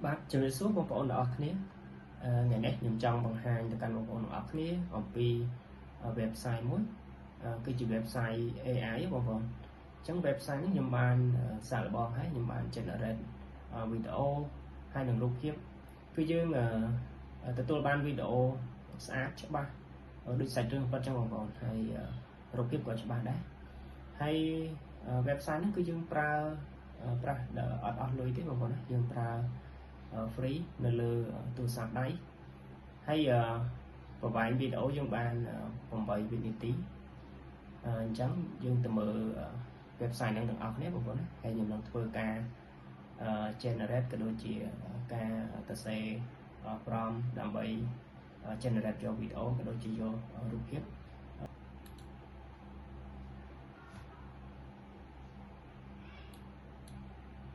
បាទជំរាបសួរបងប្អូនទាំងអស់គ្នាថ្ងៃនេះខ្ញុំចង់បង្ហាញទៅកាន់បងប្អូនទាំងអស់គ្នាអំពី website មួយគឺជា website AI បងប្អូនអញ្ចឹង website នេះខ្ញុំបានសាកល្បងហើយខ្ញុំបាន generate វីដេអូហើយនឹងរូបភាពគឺយើងទទួលបានវីដេអូស្អាតច្បាស់ដូចសាច់រឿងពិតចឹងបងប្អូនហើយរូបភាពក៏ច្បាស់ដែរហើយ website នេះគឺយើងប្រើប្រាស់អត់អស់លុយទេបងប្អូនណាយើងប្រើfree នៅលើទូរស័ព្ទដៃហើយប្រវែងវីដេអូយើងបាន8វិនាទីអញ្ចឹងយើងទៅមើល website ហ្នឹងទាំងអស់គ្នាបងប្អូនណាហើយខ្ញុំនឹងធ្វើការ generate ក៏ដូចជាការសរសេរ prompt ដើម្បី generate យកវីដេអូក៏ដូចជាយករូបភាព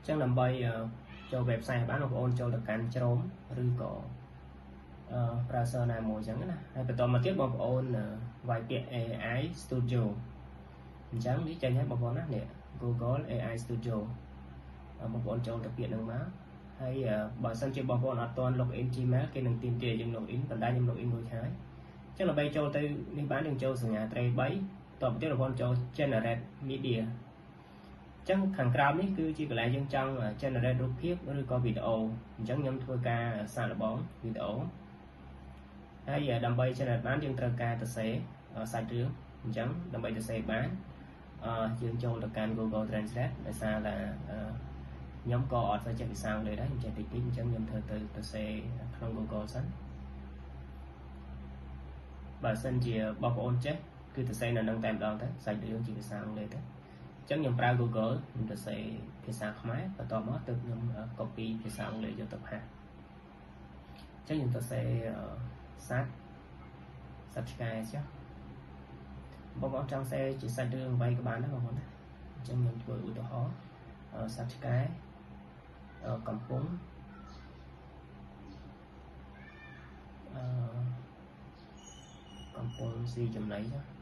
ចឹងដើម្បីចូល website បានបងប្អូនចូលទៅកាន់ Chrome ឬក៏browser ណាមួយចឹងណាហើយបន្តមកទៀតបងប្អូនវាយពាក្យ AI Studio អញ្ចឹងនេះចេញហើយបងប្អូនណានេះ Google AI Studio បងប្អូនចូលទៅពាក្យហ្នឹងមកហើយបើសិនជាបងប្អូនអត់ទាន់ login Gmail គេនឹងទាមទារយើង login ប៉ុន្តែខ្ញុំ login មួយហើយអញ្ចឹងដើម្បីចូលទៅនេះបានយើងចូលសញ្ញាត្រី3តទៅទៀតបងប្អូនចូល Generate Mediaអញ្ចឹងខាងក្រោមនេះគឺជាកន្លែងយើងចង់ generate រូបភាពឬក៏វីដេអូអញ្ចឹងខ្ញុំធ្វើការសាកល្បងវីដេអូហើយដើម្បី generate បានយើងត្រូវការសរសេរសាច់រឿងអញ្ចឹងដើម្បីសរសេរបានយើងចូលទៅកាន់ Google Translate ដោយសារតែខ្ញុំក៏អត់សូវចេះភាសាអង់គ្លេសដែរខ្ញុំចេះតិចតិចអញ្ចឹងខ្ញុំធ្វើទៅសរសេរក្នុង Google សិនបើសិនជាបងប្អូនចេះគឺសរសេរនៅនឹងតែម្ដងទៅសាច់រឿងជាភាសាអង់គ្លេសទៅអញ្ចឹងខ្ញុំប្រើ Google ខ្ញុំសរសេរភាសាខ្មែរបន្ទាប់មកទៅខ្ញុំ copy ភាសាអង់គ្លេសយកទៅផាសអញ្ចឹងខ្ញុំសរសេរសត្វឆ្កែចុះបងប្អូនចង់សរសេរជាសាច់រឿងអ្វីក៏បានដែរបងប្អូនណាអញ្ចឹងខ្ញុំធ្វើឧទាហរណ៍សត្វឆ្កែកំពុងស៊ីចំណីចុះ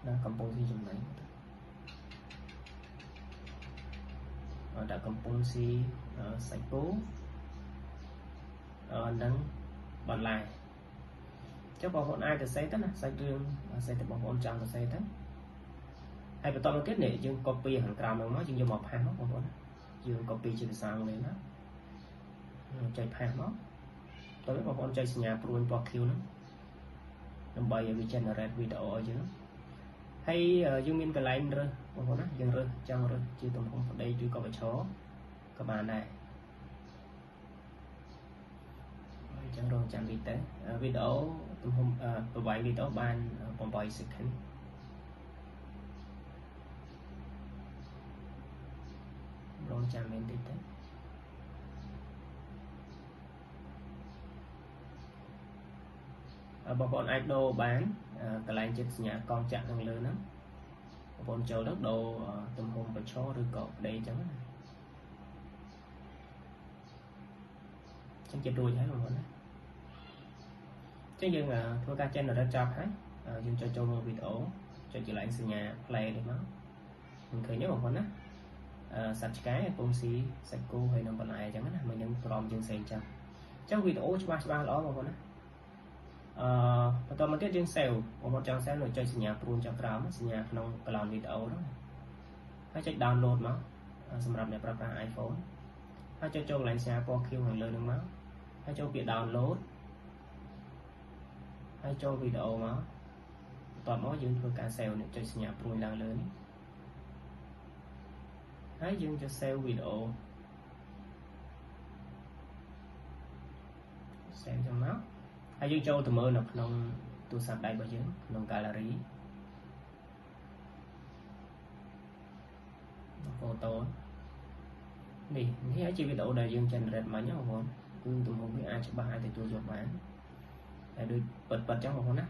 ដាក់កំពុងស៊ីចំណីដាក់កំពុងស៊ីសាច់គោនិងបន្លែចុះបងប្អូនអាចសរសេរទៅណាសាច់រឿងសរសេរទៅបងប្អូនចង់សរសេរទៅហើយបន្តមកទៀតនេះយើង copy ខាងក្រោមហ្នឹងមកយើងយកមកផាសមកបងប្អូនយើង copy ជាភាសាអង់គ្លេសណាចុចផាសមកតើបងប្អូនចុចសញ្ញាព្រួយពណ៌ខៀវហ្នឹងដើម្បីឲ្យវា generate វីដេអូឲ្យយើងហើយយើងមានកន្លែងរើសបងប្អូនណាយើងរើសចង់រើសជាទំហំប្តីឬក៏បច្ឆោក៏បានដែរអញ្ចឹងរងចាំតិចទៅវីដេអូទំហំប្រវែងវីដេអូបាន8 second រងចាំមែនតិចទៅបងប្អូនអាចដូរបានកន្លែងចិត្តសញ្ញាកងចាក់ខាងលើហ្នឹងបងប្អូនចូលទៅដូរទំហំបច្ឆោឬក៏ប្តីអញ្ចឹងណាចឹងជិតរួចហើយបងប្អូនណាចឹងយើងធ្វើការ generate ចប់ហើយយើងចូលមើលវីដេអូចុចកន្លែងសញ្ញា play នេះមកមិនឃើញទេបងប្អូនណាសត្វឆ្កែកំពុងស៊ីសាច់គោហើយនឹងបន្លែអញ្ចឹងណាមិននឹងព្រមយើងផ្សេងចឹងអញ្ចឹងវីដេអូច្បាស់ល្អបងប្អូនណាបន្តមកទៀតយើង save បងប្អូនចង់ save នៅចុចសញ្ញាព្រួយចុចក្រោមសញ្ញាក្នុង cloud វីដេអូហ្នឹងហើយចុច download មកសម្រាប់អ្នកប្រើប្រាស់ iPhone ហើយចុចចូលកន្លែងសញ្ញាពណ៌ខៀវខាងលើហ្នឹងមកហើយចូលពាក្យ download ហើយចូលវីដេអូមកបន្ទាប់មកយើងធ្វើការ save នេះចុចសញ្ញាព្រួយឡើងលើនេះហើយយើងจะ save វីដេអូ save ចឹងមកហើយយើងចូលទៅមើលនៅក្នុងទូរស័ព្ទដៃរបស់យើងក្នុង gallery photo នេះជាវីដេអូដែលយើង generate មិញបងប្អូនគឺទំហំវាអាចច្បាស់អាចទទួលយកបានតែដូចពិតចឹងបងប្អូនណា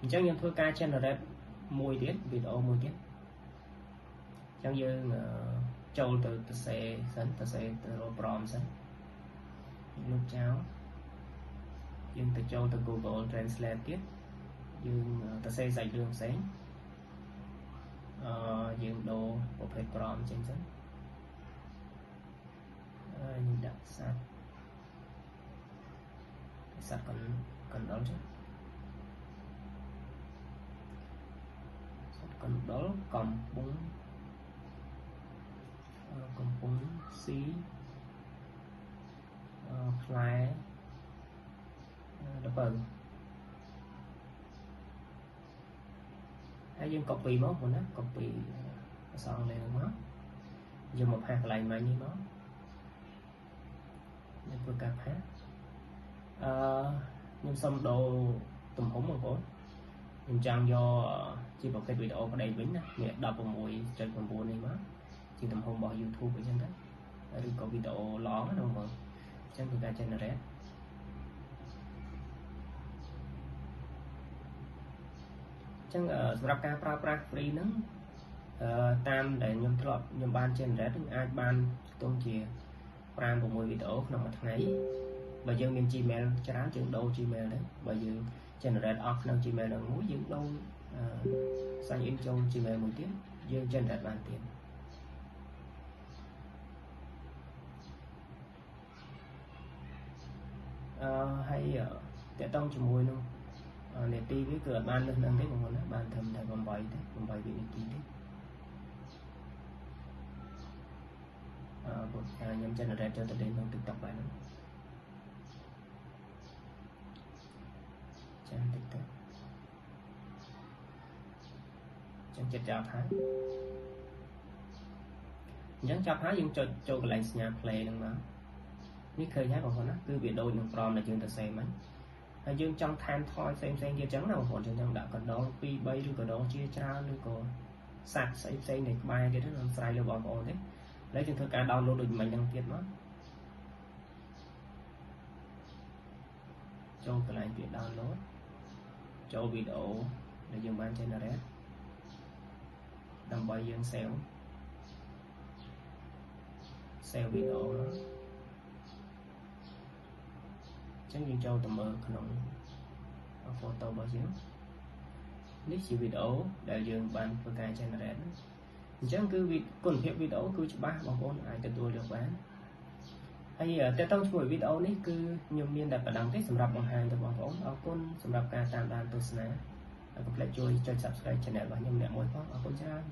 អញ្ចឹងយើងធ្វើការ generate មួយទៀតវីដេអូមួយទៀតអញ្ចឹងយើងចូលទៅសរសេរសិនសរសេរទៅរក prompt សិនលុបចោលយើងទៅចូលទៅ Google Translate ទៀតយើងសរសេរសាច់រឿងផ្សេង dương đồ của phép prom trên dẫn như đặt sát còn đó chứ còn đó cầm bún xí fly đập bờ hay dương copy mốt của nó copy xong lên nó dùng một hạt lại mà như nó nên vừa cặp hát nhưng xong đồ tùm húng một bốn nhưng chẳng do chỉ một cái video có đầy vĩnh nè đọc vào mùi trên phần buồn này má chỉ tùm húng bỏ YouTube ở trên đấy đừng có video lón đâu mà chẳng vừa cả trên red chẳngសម្រាប់ការប្រើប្រាស់ free ហ្នឹងតាមដែលខ្ញុំធ្លាប់ខ្ញុំបាន generate នឹងអាចបានខ្ទង់ជា5 6វីដេអូក្នុងមួយថ្ងៃបើយើងមាន Gmail ច្រើនយើងដូរ Gmail ដែរបើយើង generate off ក្នុង Gmail នឹងមួយយើងដូរsign in ចូល Gmail មួយទៀតយើង generate បានទៀតហើយតើតង់ជាមួយនឹងនេតិវាគឺអត់បានលើសនឹងទេបងប្អូនណាបានត្រឹមតែ8ទេ8វិនាទីទេពួកខ្ញុំ generate ចូលទៅលេងក្នុង TikTok បានហ្នឹងចាំ TikTok ចាំចិត្តចាប់ហើយអញ្ចឹងចាប់ហើយយើងចូលកន្លែងសញ្ញា play ហ្នឹងមកនេះឃើញហើយបងប្អូនណាគឺវាដូចនឹង prompt ដែលយើងទៅ save ហ្នឹងហើយយើងចង់ថែមថយផ្សេងទៀតអញ្ចឹងណាបងប្អូនយើងដាក់កណ្ដង2 3ឬកណ្ដងជាច្រើនឬក៏សាច់ផ្សេងនៃក្បែរទៀតហ្នឹងស្រ័យលើបងប្អូនទេឥឡូវយើងធ្វើការ download ដូចមិញហ្នឹងទៀតមកចូលកន្លែងពាក្យ download ចូលវីដេអូដែលយើងបាន generate ដើម្បីយើង save វីដេអូចឹងយើងចូលទៅមើលក្នុង photo របស់យើងនេះជាវីដេអូដែលយើងបានធ្វើការ generate អញ្ចឹងគឺគុណភាពវីដេអូគឺច្បាស់បងប្អូនអាចទទួលយកបានហើយតើតើជាមួយវីដេអូនេះគឺខ្ញុំមានតែប៉ុណ្ណឹងទេសម្រាប់បង្ហាញទៅបងប្អូនអរគុណសម្រាប់ការតាមដានទស្សនាហើយកុំភ្លេចជួយចុច subscribe channel របស់ខ្ញុំអ្នកមួយផងអរគុណច្រើន